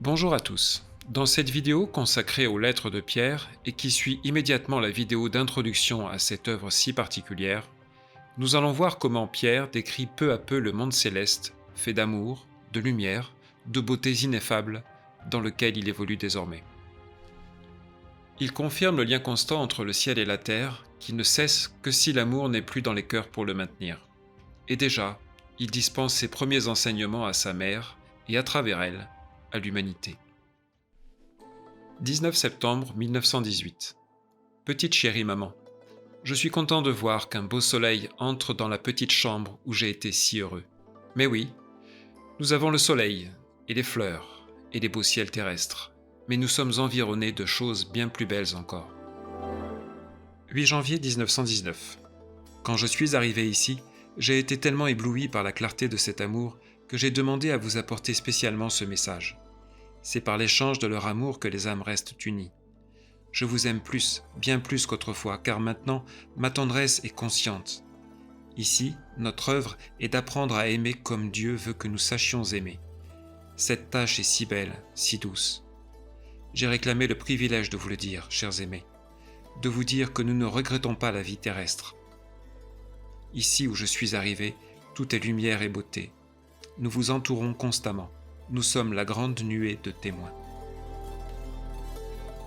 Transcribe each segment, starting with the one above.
Bonjour à tous. Dans cette vidéo consacrée aux lettres de Pierre et qui suit immédiatement la vidéo d'introduction à cette œuvre si particulière, nous allons voir comment Pierre décrit peu à peu le monde céleste, fait d'amour, de lumière, de beautés ineffables, dans lequel il évolue désormais. Il confirme le lien constant entre le ciel et la terre, qui ne cesse que si l'amour n'est plus dans les cœurs pour le maintenir. Et déjà, il dispense ses premiers enseignements à sa mère et à travers elle, à l'humanité. 19 septembre 1918. Petite chérie maman, je suis content de voir qu'un beau soleil entre dans la petite chambre où j'ai été si heureux. Mais oui, nous avons le soleil, et les fleurs, et les beaux ciels terrestres, mais nous sommes environnés de choses bien plus belles encore. 8 janvier 1919. Quand je suis arrivé ici, j'ai été tellement ébloui par la clarté de cet amour que j'ai demandé à vous apporter spécialement ce message. C'est par l'échange de leur amour que les âmes restent unies. Je vous aime plus, bien plus qu'autrefois, car maintenant, ma tendresse est consciente. Ici, notre œuvre est d'apprendre à aimer comme Dieu veut que nous sachions aimer. Cette tâche est si belle, si douce. J'ai réclamé le privilège de vous le dire, chers aimés, de vous dire que nous ne regrettons pas la vie terrestre. Ici où je suis arrivé, tout est lumière et beauté. Nous vous entourons constamment. Nous sommes la grande nuée de témoins.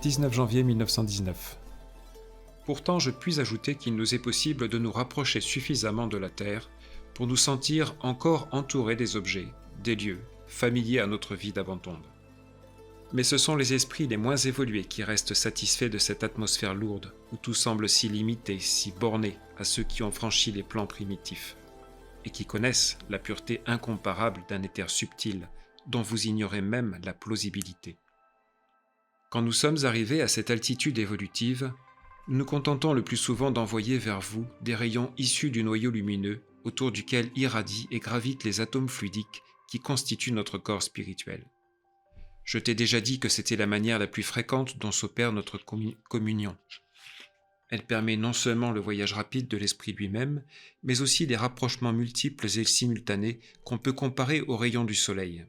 19 janvier 1919. Pourtant, je puis ajouter qu'il nous est possible de nous rapprocher suffisamment de la Terre pour nous sentir encore entourés des objets, des lieux, familiers à notre vie d'avant-tombe. Mais ce sont les esprits les moins évolués qui restent satisfaits de cette atmosphère lourde, où tout semble si limité, si borné à ceux qui ont franchi les plans primitifs, et qui connaissent la pureté incomparable d'un éther subtil, dont vous ignorez même la plausibilité. Quand nous sommes arrivés à cette altitude évolutive, nous nous contentons le plus souvent d'envoyer vers vous des rayons issus du noyau lumineux autour duquel irradient et gravitent les atomes fluidiques qui constituent notre corps spirituel. Je t'ai déjà dit que c'était la manière la plus fréquente dont s'opère notre communion. Elle permet non seulement le voyage rapide de l'esprit lui-même, mais aussi des rapprochements multiples et simultanés qu'on peut comparer aux rayons du soleil.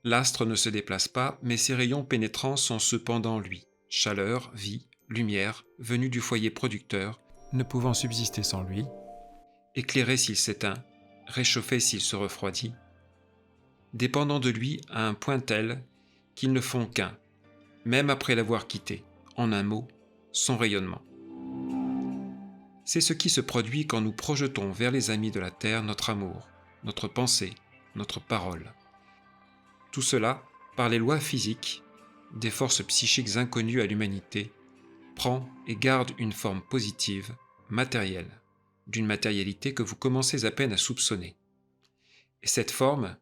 L'astre ne se déplace pas, mais ses rayons pénétrants sont cependant lui. Chaleur, vie, lumière, venue du foyer producteur, ne pouvant subsister sans lui, éclairé s'il s'éteint, réchauffé s'il se refroidit, dépendant de lui à un point tel qu'ils ne font qu'un, même après l'avoir quitté, en un mot, son rayonnement. C'est ce qui se produit quand nous projetons vers les amis de la Terre notre amour, notre pensée, notre parole. Tout cela, par les lois physiques, des forces psychiques inconnues à l'humanité, prend et garde une forme positive, matérielle, d'une matérialité que vous commencez à peine à soupçonner. Et cette forme,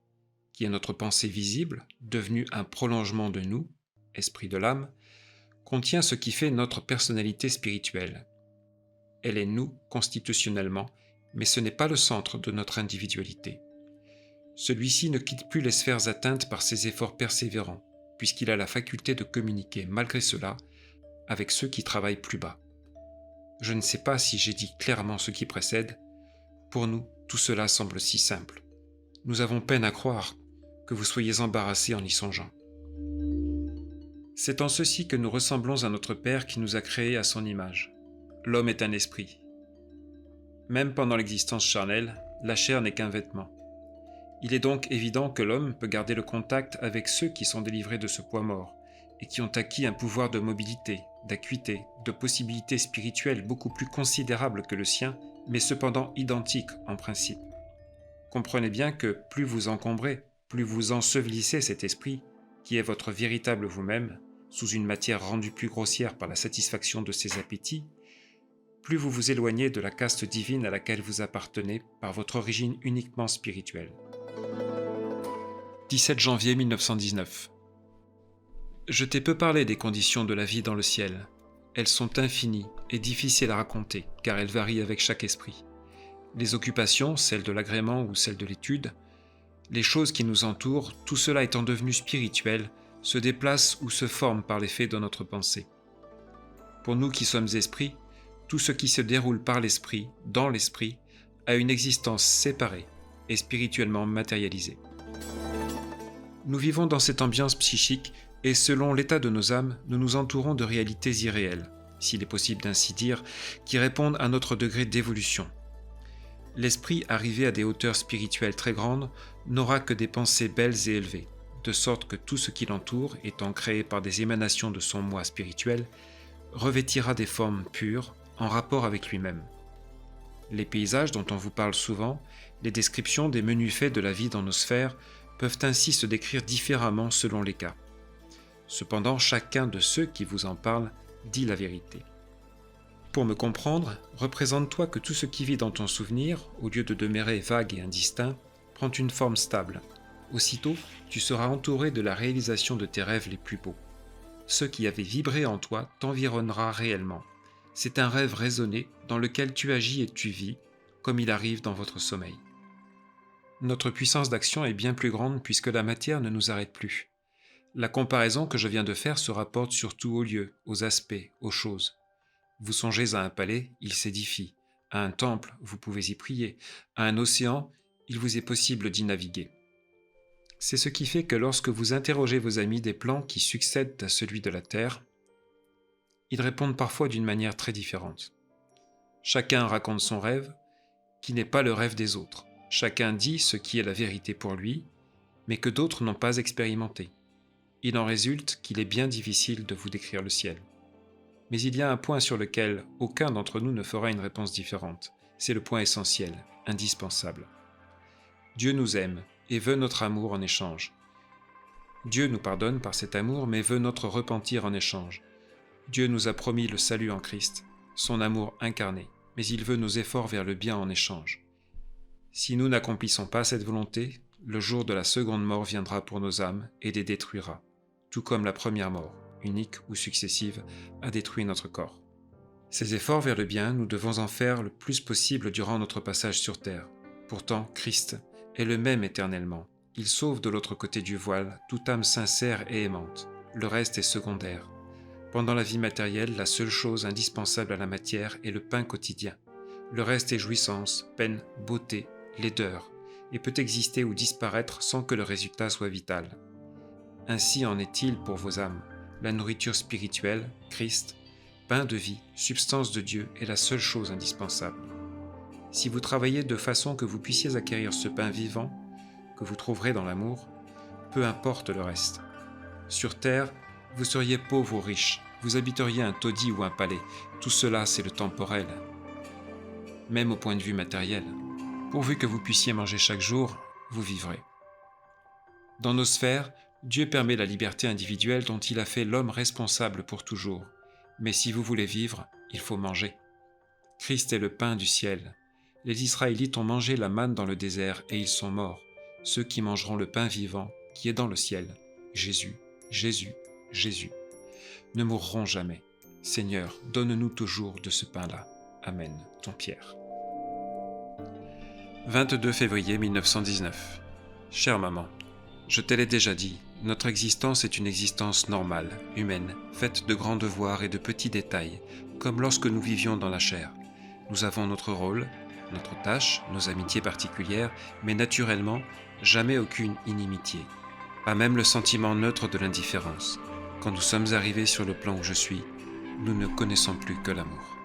qui est notre pensée visible, devenue un prolongement de nous, esprit de l'âme, contient ce qui fait notre personnalité spirituelle. Elle est nous constitutionnellement, mais ce n'est pas le centre de notre individualité. Celui-ci ne quitte plus les sphères atteintes par ses efforts persévérants, puisqu'il a la faculté de communiquer malgré cela avec ceux qui travaillent plus bas. Je ne sais pas si j'ai dit clairement ce qui précède. Pour nous, tout cela semble si simple. Nous avons peine à croire que vous soyez embarrassés en y songeant. C'est en ceci que nous ressemblons à notre Père qui nous a créés à son image. L'homme est un esprit. Même pendant l'existence charnelle, la chair n'est qu'un vêtement. Il est donc évident que l'homme peut garder le contact avec ceux qui sont délivrés de ce poids mort et qui ont acquis un pouvoir de mobilité, d'acuité, de possibilités spirituelles beaucoup plus considérables que le sien, mais cependant identiques en principe. Comprenez bien que plus vous encombrez, plus vous ensevelissez cet esprit, qui est votre véritable vous-même, sous une matière rendue plus grossière par la satisfaction de ses appétits, plus vous vous éloignez de la caste divine à laquelle vous appartenez par votre origine uniquement spirituelle. 17 janvier 1919. Je t'ai peu parlé des conditions de la vie dans le ciel. Elles sont infinies et difficiles à raconter, car elles varient avec chaque esprit. Les occupations, celles de l'agrément ou celles de l'étude, les choses qui nous entourent, tout cela étant devenu spirituel, se déplace ou se forme par l'effet de notre pensée. Pour nous qui sommes esprits, tout ce qui se déroule par l'esprit, dans l'esprit, a une existence séparée et spirituellement matérialisée. Nous vivons dans cette ambiance psychique et selon l'état de nos âmes, nous nous entourons de réalités irréelles, s'il est possible d'ainsi dire, qui répondent à notre degré d'évolution. L'esprit arrivé à des hauteurs spirituelles très grandes n'aura que des pensées belles et élevées, de sorte que tout ce qui l'entoure, étant créé par des émanations de son moi spirituel, revêtira des formes pures en rapport avec lui-même. Les paysages dont on vous parle souvent, les descriptions des menus faits de la vie dans nos sphères peuvent ainsi se décrire différemment selon les cas. Cependant, chacun de ceux qui vous en parlent dit la vérité. Pour me comprendre, représente-toi que tout ce qui vit dans ton souvenir, au lieu de demeurer vague et indistinct, prend une forme stable. Aussitôt, tu seras entouré de la réalisation de tes rêves les plus beaux. Ce qui avait vibré en toi t'environnera réellement. C'est un rêve raisonné dans lequel tu agis et tu vis, comme il arrive dans votre sommeil. Notre puissance d'action est bien plus grande puisque la matière ne nous arrête plus. La comparaison que je viens de faire se rapporte surtout aux lieux, aux aspects, aux choses. Vous songez à un palais, il s'édifie. À un temple, vous pouvez y prier. À un océan, il vous est possible d'y naviguer. C'est ce qui fait que lorsque vous interrogez vos amis des plans qui succèdent à celui de la Terre, ils répondent parfois d'une manière très différente. Chacun raconte son rêve, qui n'est pas le rêve des autres. Chacun dit ce qui est la vérité pour lui, mais que d'autres n'ont pas expérimenté. Il en résulte qu'il est bien difficile de vous décrire le ciel. Mais il y a un point sur lequel aucun d'entre nous ne fera une réponse différente. C'est le point essentiel, indispensable. Dieu nous aime et veut notre amour en échange. Dieu nous pardonne par cet amour, mais veut notre repentir en échange. Dieu nous a promis le salut en Christ, son amour incarné, mais il veut nos efforts vers le bien en échange. Si nous n'accomplissons pas cette volonté, le jour de la seconde mort viendra pour nos âmes et les détruira, tout comme la première mort, unique ou successive, a détruit notre corps. Ces efforts vers le bien, nous devons en faire le plus possible durant notre passage sur terre. Pourtant, Christ est le même éternellement. Il sauve de l'autre côté du voile toute âme sincère et aimante. Le reste est secondaire. Pendant la vie matérielle, la seule chose indispensable à la matière est le pain quotidien. Le reste est jouissance, peine, beauté, laideur, et peut exister ou disparaître sans que le résultat soit vital. Ainsi en est-il pour vos âmes. La nourriture spirituelle, Christ, pain de vie, substance de Dieu, est la seule chose indispensable. Si vous travaillez de façon que vous puissiez acquérir ce pain vivant, que vous trouverez dans l'amour, peu importe le reste. Sur terre, vous seriez pauvre ou riche, vous habiteriez un taudis ou un palais, tout cela c'est le temporel. Même au point de vue matériel, pourvu que vous puissiez manger chaque jour, vous vivrez. Dans nos sphères, Dieu permet la liberté individuelle dont il a fait l'homme responsable pour toujours. Mais si vous voulez vivre, il faut manger. Christ est le pain du ciel. Les Israélites ont mangé la manne dans le désert et ils sont morts. Ceux qui mangeront le pain vivant qui est dans le ciel, Jésus, Jésus, Jésus, ne mourront jamais. Seigneur, donne-nous toujours de ce pain-là. Amen. Ton Pierre. 22 février 1919. Chère maman, je te l'ai déjà dit, notre existence est une existence normale, humaine, faite de grands devoirs et de petits détails, comme lorsque nous vivions dans la chair. Nous avons notre rôle, notre tâche, nos amitiés particulières, mais naturellement, jamais aucune inimitié. Pas même le sentiment neutre de l'indifférence. Quand nous sommes arrivés sur le plan où je suis, nous ne connaissons plus que l'amour.